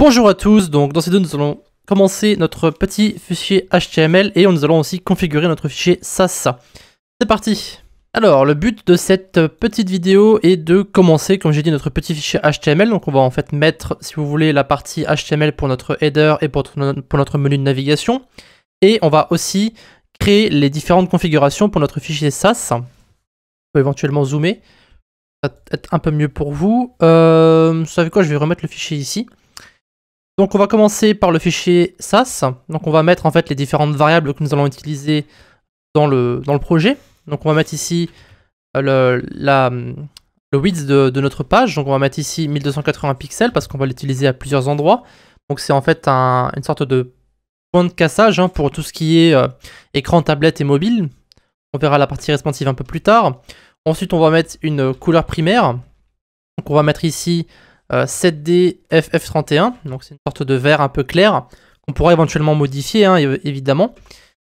Bonjour à tous, donc dans ces deux nous allons commencer notre petit fichier HTML et nous allons aussi configurer notre fichier SAS. C'est parti. Alors le but de cette petite vidéo est de commencer, comme j'ai dit, notre petit fichier HTML. Donc on va en fait mettre, si vous voulez, la partie HTML pour notre header et pour notre menu de navigation. Et on va aussi créer les différentes configurations pour notre fichier SAS. On peut éventuellement zoomer. Ça va être un peu mieux pour vous. Vous savez quoi, je vais remettre le fichier ici. Donc on va commencer par le fichier SAS. Donc on va mettre en fait les différentes variables que nous allons utiliser dans le projet. Donc on va mettre ici le width de notre page. Donc on va mettre ici 1280 pixels parce qu'on va l'utiliser à plusieurs endroits. Donc c'est en fait une sorte de point de cassage pour tout ce qui est écran, tablette et mobile. On verra la partie responsive un peu plus tard. Ensuite on va mettre une couleur primaire. Donc on va mettre ici 7D FF31, donc c'est une sorte de vert un peu clair qu'on pourra éventuellement modifier évidemment.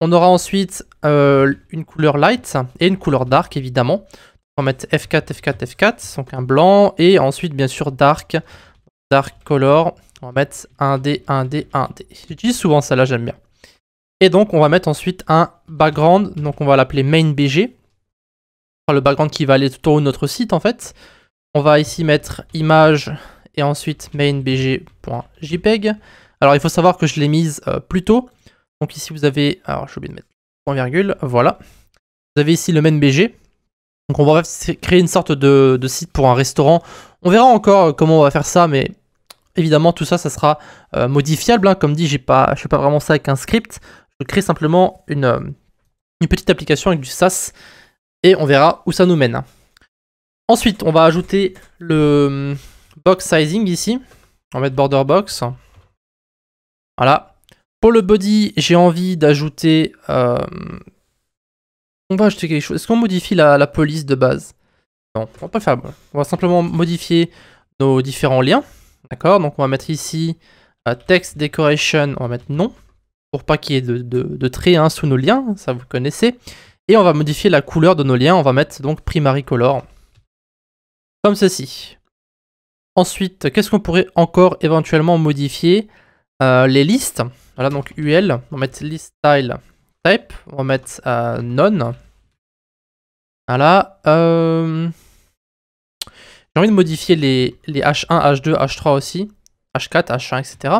On aura ensuite une couleur light et une couleur dark évidemment. On va mettre F4, F4, F4, donc un blanc, et ensuite bien sûr dark color. On va mettre 1D, 1D, 1D. J'utilise souvent ça là, j'aime bien. Et donc on va mettre ensuite un background, donc on va l'appeler main.bg. Le background qui va aller tout en haut de notre site en fait. On va ici mettre image et ensuite main.bg.jpg. Alors il faut savoir que je l'ai mise plus tôt. Donc ici vous avez, alors j'ai oublié de mettre point virgule, voilà. Vous avez ici le main.bg. Donc on va créer une sorte de site pour un restaurant. On verra encore comment on va faire ça, mais évidemment tout ça, ça sera modifiable. Comme dit, je ne fais pas vraiment ça avec un script. Je crée simplement une petite application avec du SAS et on verra où ça nous mène. Ensuite, on va ajouter le box sizing ici. On va mettre border box. Voilà. Pour le body, j'ai envie d'ajouter... on va ajouter quelque chose. Est-ce qu'on modifie la police de base? Non, on va pas le faire. On va simplement modifier nos différents liens. D'accord? Donc on va mettre ici text decoration. On va mettre non. Pour pas qu'il y ait de traits sous nos liens. Ça vous connaissez. Et on va modifier la couleur de nos liens. On va mettre donc primary color. Comme ceci. Ensuite, qu'est-ce qu'on pourrait encore éventuellement modifier? Les listes. Voilà, donc UL. On va mettre list style type. On va mettre none. Voilà. J'ai envie de modifier les H1, H2, H3 aussi. H4, H1, etc.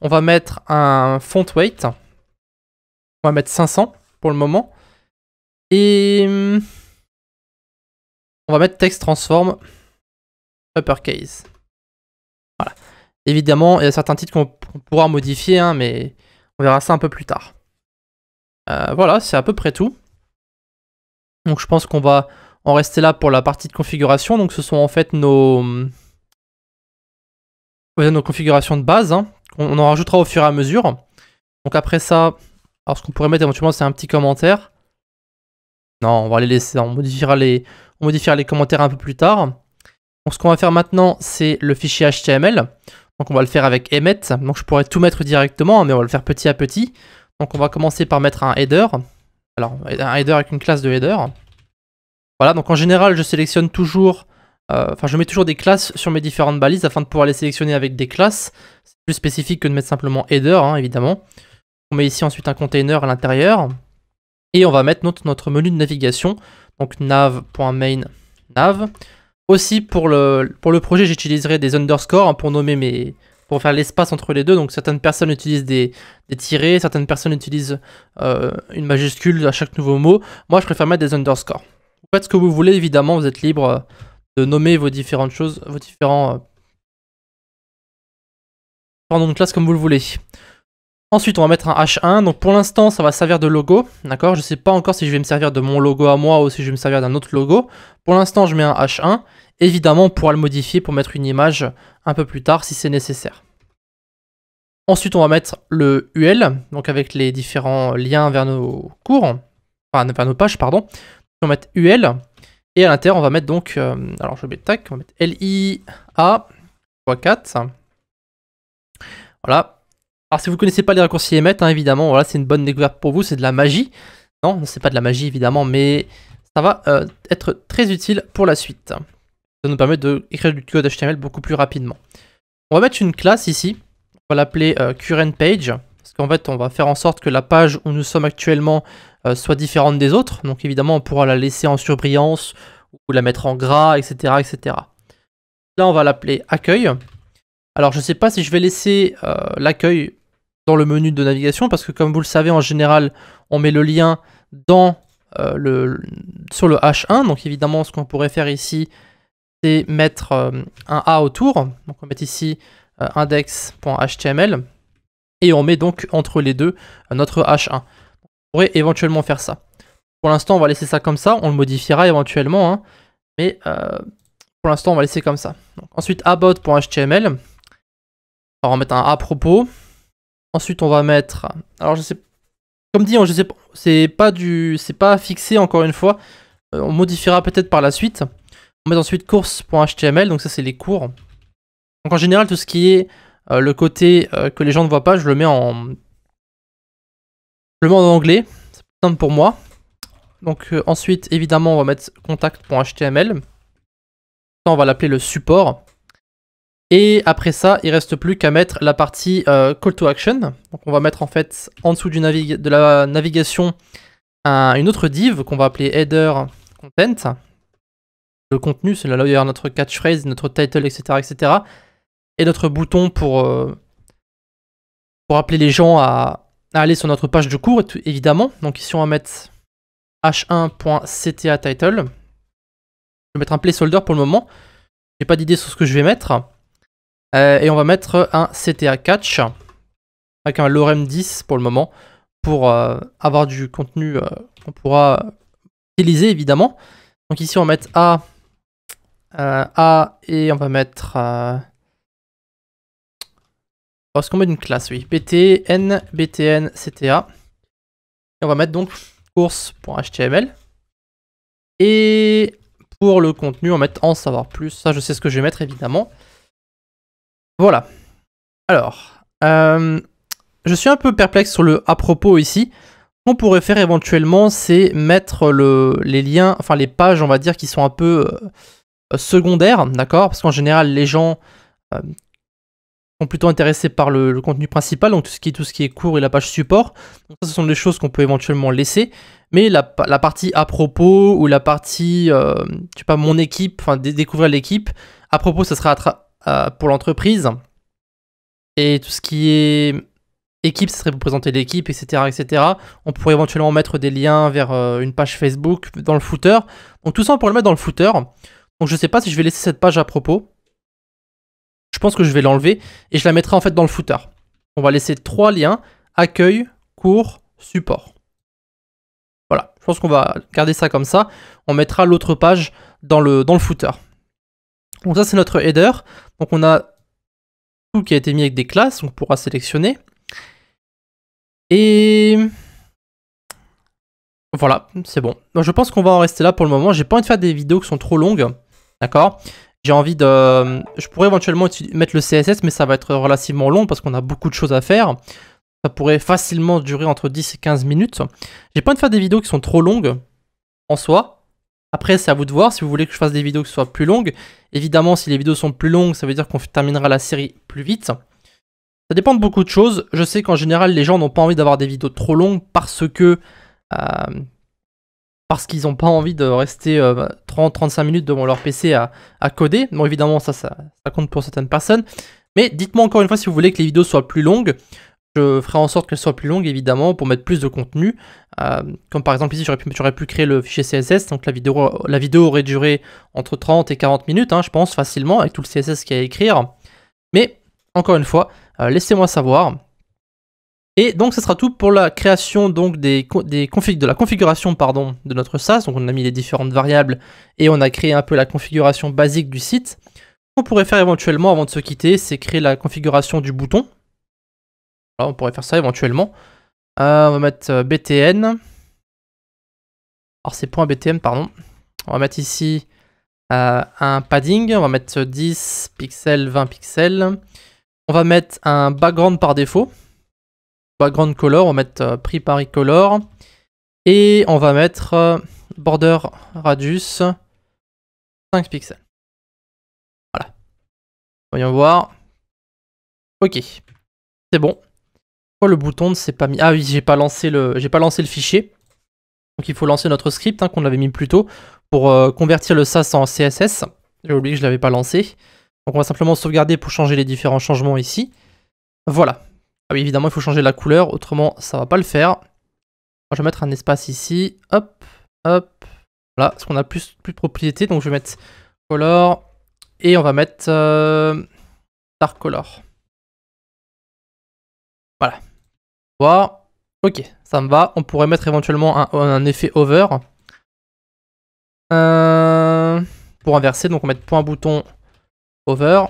On va mettre un font weight. On va mettre 500 pour le moment. Et on va mettre text transform uppercase. Voilà. Évidemment, il y a certains titres qu'on pourra modifier, mais on verra ça un peu plus tard. Voilà, c'est à peu près tout. Donc je pense qu'on va en rester là pour la partie de configuration. Donc ce sont en fait nos configurations de base. On en rajoutera au fur et à mesure. Donc après ça, alors ce qu'on pourrait mettre éventuellement, c'est un petit commentaire. Non, on va les laisser. On modifiera les commentaires un peu plus tard. Donc ce qu'on va faire maintenant, c'est le fichier HTML. Donc on va le faire avec emmet. Donc je pourrais tout mettre directement, mais on va le faire petit à petit. Donc on va commencer par mettre un header. Alors un header avec une classe de header. Voilà, donc en général je sélectionne toujours, je mets toujours des classes sur mes différentes balises afin de pouvoir les sélectionner avec des classes. C'est plus spécifique que de mettre simplement header, évidemment. On met ici ensuite un container à l'intérieur. Et on va mettre notre menu de navigation. Donc nav.main nav. Aussi pour le projet, j'utiliserai des underscores pour nommer pour faire l'espace entre les deux. Donc certaines personnes utilisent des tirets, certaines personnes utilisent une majuscule à chaque nouveau mot. Moi, je préfère mettre des underscores. Vous faites ce que vous voulez, évidemment, vous êtes libre de nommer vos différentes choses, vos différents noms de classe comme vous le voulez. Ensuite, on va mettre un H1. Donc pour l'instant, ça va servir de logo. D'accord? Je ne sais pas encore si je vais me servir de mon logo à moi ou si je vais me servir d'un autre logo. Pour l'instant, je mets un H1. Évidemment, on pourra le modifier pour mettre une image un peu plus tard si c'est nécessaire. Ensuite, on va mettre le UL, donc avec les différents liens vers nos cours, enfin vers nos pages, pardon. On va mettre UL. Et à l'intérieur, on va mettre donc, alors je vais mettre tac, on va mettre LIA x4. Voilà. Alors si vous ne connaissez pas les raccourcis emmet, évidemment, voilà, c'est une bonne découverte pour vous, c'est de la magie. Non, c'est pas de la magie évidemment, mais ça va être très utile pour la suite. Ça nous permet d'écrire du code HTML beaucoup plus rapidement. On va mettre une classe ici, va l'appeler current page, parce qu'en fait on va faire en sorte que la page où nous sommes actuellement soit différente des autres. Donc évidemment on pourra la laisser en surbrillance ou la mettre en gras, etc. etc. Là on va l'appeler accueil. Alors je ne sais pas si je vais laisser l'accueil dans le menu de navigation, parce que comme vous le savez en général on met le lien dans, sur le H1. Donc évidemment ce qu'on pourrait faire ici c'est mettre un A autour. Donc on va mettre ici index.html et on met donc entre les deux notre H1. On pourrait éventuellement faire ça. Pour l'instant on va laisser ça comme ça, on le modifiera éventuellement, hein, mais pour l'instant on va laisser comme ça. Donc, ensuite about.html, on va mettre un à propos. Ensuite on va mettre, alors je sais, comme dit, je sais pas, c'est pas fixé encore une fois, on modifiera peut-être par la suite. On met ensuite course.html, donc ça c'est les cours. Donc en général tout ce qui est le côté que les gens ne voient pas, je le mets en anglais, c'est plus simple pour moi. Donc ensuite évidemment on va mettre contact.html, ça on va l'appeler le support. Et après ça il reste plus qu'à mettre la partie call to action. Donc on va mettre en fait en dessous de la navigation une autre div qu'on va appeler header content. Le contenu, c'est là où il y a notre catchphrase, notre title, etc. etc. Et notre bouton pour appeler les gens à aller sur notre page de cours, évidemment. Donc ici, on va mettre h1.cta title. Je vais mettre un placeholder pour le moment. J'ai pas d'idée sur ce que je vais mettre. Et on va mettre un cta catch avec un lorem 10 pour le moment pour avoir du contenu qu'on pourra utiliser, évidemment. Donc ici, on va mettre A et on va mettre parce qu'on met une classe, oui, btn cta, et on va mettre donc course.html, et pour le contenu on va mettre en savoir plus. Ça je sais ce que je vais mettre évidemment. Voilà. Alors je suis un peu perplexe sur le à propos ici. Ce qu'on pourrait faire éventuellement c'est mettre les liens, enfin les pages on va dire qui sont un peu secondaires, d'accord, parce qu'en général les gens sont plutôt intéressés par le contenu principal, donc tout ce qui est cours et la page support. Donc ça, ce sont des choses qu'on peut éventuellement laisser, mais la partie à propos ou la partie, je sais pas, mon équipe, enfin découvrir l'équipe, à propos ça sera pour l'entreprise, et tout ce qui est équipe, ça serait pour présenter l'équipe, etc., etc. On pourrait éventuellement mettre des liens vers une page Facebook dans le footer. Donc tout ça on pourrait le mettre dans le footer. Donc je sais pas si je vais laisser cette page à propos. Je pense que je vais l'enlever et je la mettrai en fait dans le footer. On va laisser 3 liens, accueil, cours, support. Voilà, je pense qu'on va garder ça comme ça. On mettra l'autre page dans le footer. Donc ça c'est notre header. Donc on a tout qui a été mis avec des classes, on pourra sélectionner. Et voilà, c'est bon. Donc je pense qu'on va en rester là pour le moment. J'ai pas envie de faire des vidéos qui sont trop longues. D'accord ? J'ai envie de... Je pourrais éventuellement mettre le CSS, mais ça va être relativement long parce qu'on a beaucoup de choses à faire. Ça pourrait facilement durer entre 10 et 15 minutes. J'ai pas envie de faire des vidéos qui sont trop longues en soi. Après, c'est à vous de voir si vous voulez que je fasse des vidéos qui soient plus longues. Évidemment, si les vidéos sont plus longues, ça veut dire qu'on terminera la série plus vite. Ça dépend de beaucoup de choses. Je sais qu'en général, les gens n'ont pas envie d'avoir des vidéos trop longues parce qu'ils n'ont pas envie de rester 30-35 minutes devant leur PC à coder. Bon, évidemment, ça compte pour certaines personnes. Mais dites-moi encore une fois si vous voulez que les vidéos soient plus longues. Je ferai en sorte qu'elles soient plus longues, évidemment, pour mettre plus de contenu. Comme par exemple ici, j'aurais pu créer le fichier CSS. Donc la vidéo aurait duré entre 30 et 40 minutes, hein, je pense, facilement, avec tout le CSS qu'il y a à écrire. Mais, encore une fois, laissez-moi savoir. Et donc ce sera tout pour la création donc de la configuration pardon, de notre SaaS. Donc on a mis les différentes variables et on a créé un peu la configuration basique du site. Ce qu'on pourrait faire éventuellement avant de se quitter, c'est créer la configuration du bouton. Voilà, on pourrait faire ça éventuellement. On va mettre btn. Alors c'est .btn pardon. On va mettre ici un padding. On va mettre 10 pixels, 20 pixels. On va mettre un background par défaut. Background color, on va mettre primary color et on va mettre border radius 5 pixels. Voilà. Voyons voir. Ok. C'est bon. Pourquoi le bouton ne s'est pas mis? Ah oui, j'ai pas lancé le fichier. Donc il faut lancer notre script qu'on avait mis plus tôt pour convertir le SAS en CSS. J'ai oublié que je l'avais pas lancé. Donc on va simplement sauvegarder pour changer les différents changements ici. Voilà. Ah oui, évidemment, il faut changer la couleur, autrement ça va pas le faire. Je vais mettre un espace ici. Hop, hop. Voilà, parce qu'on a plus de propriétés. Donc je vais mettre color et on va mettre dark color. Voilà. Voilà. Ok, ça me va. On pourrait mettre éventuellement un effet over. Pour inverser, donc on va mettre point bouton over.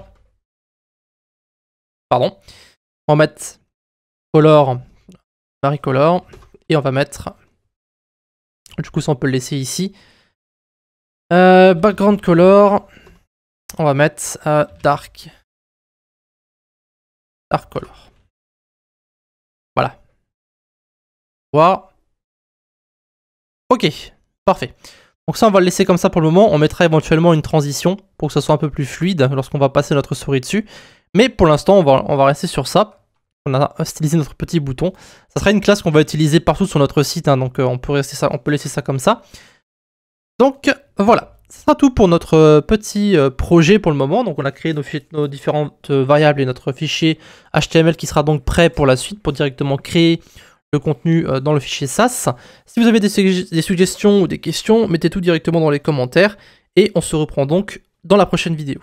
Pardon. On va mettre color, varicolor. Et on va mettre... Du coup, ça on peut le laisser ici. Background color. On va mettre dark color. Voilà. Voilà. Ok, parfait. Donc ça, on va le laisser comme ça pour le moment. On mettra éventuellement une transition pour que ça soit un peu plus fluide lorsqu'on va passer notre souris dessus. Mais pour l'instant, on va rester sur ça. On a stylisé notre petit bouton. Ça sera une classe qu'on va utiliser partout sur notre site, donc on peut laisser ça comme ça. Donc voilà, ce sera tout pour notre petit projet pour le moment. Donc on a créé nos différentes variables et notre fichier HTML qui sera donc prêt pour la suite pour directement créer le contenu dans le fichier SAS. Si vous avez des suggestions ou des questions, mettez tout directement dans les commentaires et on se reprend donc dans la prochaine vidéo.